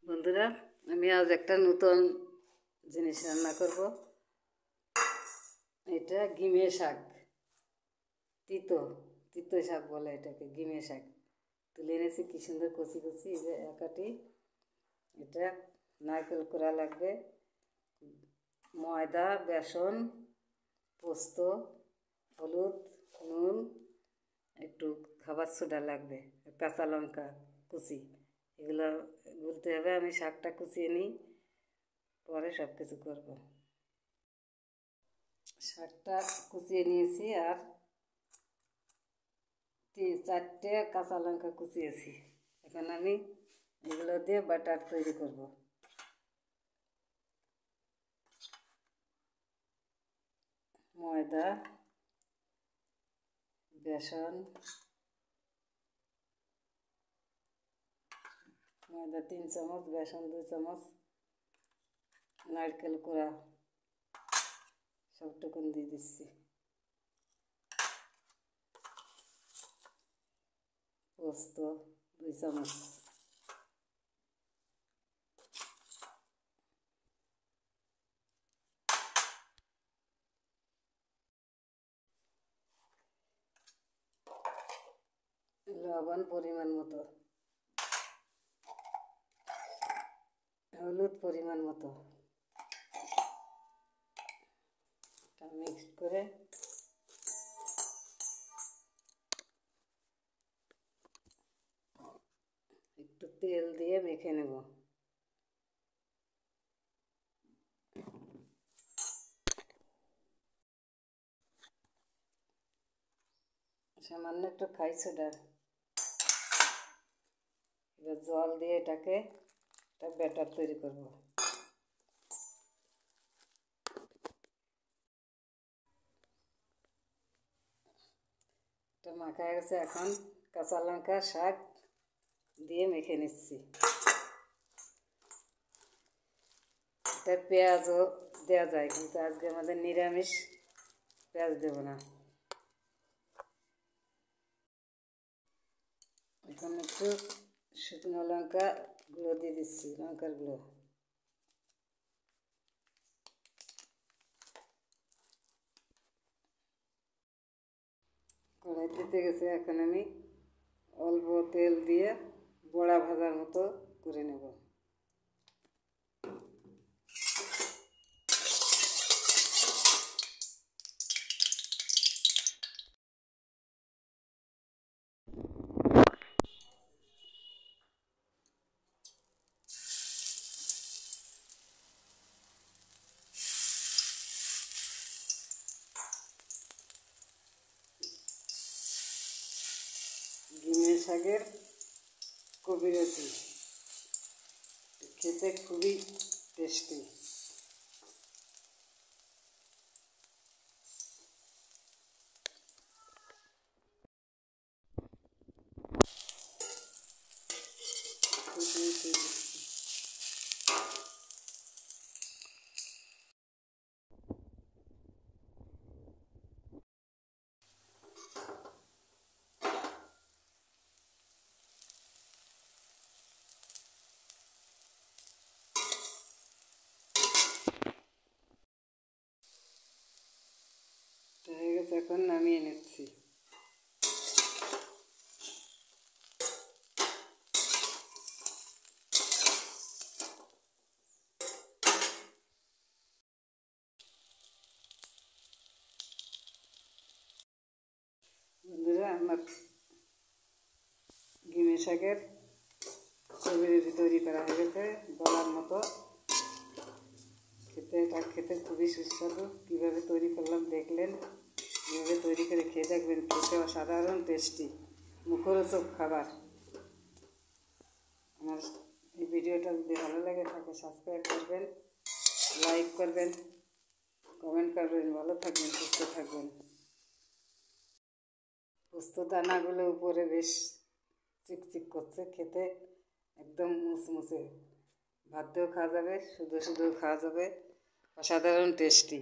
বন্ধুরা, আমি আজ একটা নতুন জিনিস রান্না করব। এটা গিমে শাক, তিতো তিতো শাক বলে এটাকে, গিমে শাক। তুলে এনেছি কি সুন্দর কচি কচি, এই যে একাটি। এটা নারকেল করা লাগবে, ময়দা, বেসন, পোস্ত, হলুদ, নুন, একটু খাবার সোডা লাগবে, কাঁচা লঙ্কা কুচি, এগুলো গুলতে হবে। আমি শাকটা কুচিয়ে নিই, পরে সব কিছু করব। শাকটা কুচিয়ে নিয়েছি আর 4টে কাঁচা লঙ্কা কুচিয়েছি। এখন আমি এগুলো দিয়ে বাটার তৈরি করব। ময়দা, বেসন, ময়দা 3 চামচ, বেসন 2 চামচ, নারকেল কোড়া সবটুকুন দিয়ে দিচ্ছি, পোস্ত 2 চামচ, লবণ পরিমাণ মতো, হলুদ পরিমাণ মতো। মিক্স করে একটু তেল দিয়ে মেখে নেব। সামান্য একটু খাই সোডা, এবার জল দিয়ে এটাকে একটা ব্যাটার তৈরি করব। এটা মাখা হয়ে গেছে, এখন কাঁচা লঙ্কা শাক দিয়ে মেখে নিচ্ছি। এটা পেঁয়াজও দেওয়া যায়, কিন্তু আজকে আমাদের নিরামিষ, পেঁয়াজ দেব না। এখন একটু শুকনো লঙ্কা গুঁড়ো দিয়ে দিচ্ছি, লঙ্কার গুঁড়ো। কড়াই দিতে গেছে, এখন আমি অল্প তেল দিয়ে বড়া ভাজার মতো করে নেব। গিমে শাকের কবিরাজি, খেতে খুবই টেস্টি। হয়ে গেছে, এখন নামিয়ে নিচ্ছি। বন্ধুরা, আমার গিমে শাকের কবিরাজি তৈরি করা হয়ে গেছে, বলার মতো। এটা খেতে খুবই সুস্বাদু। কীভাবে তৈরি করলাম দেখলেন, কীভাবে তৈরি করে খেয়ে দেখবেন, খেতে অসাধারণ টেস্টি, মুখরোচক খাবার। আমার এই ভিডিওটা যদি ভালো লাগে থাকে সাবস্ক্রাইব করবেন, লাইক করবেন, কমেন্ট করবেন। ভালো থাকবেন, সুস্থ থাকবেন। পোস্ত দানাগুলো উপরে বেশ চিকচিক করছে, খেতে একদম মুচমুচে। ভাত দিয়েও খাওয়া যাবে, শুধু শুধুও খাওয়া যাবে, অসাধারণ টেস্টি।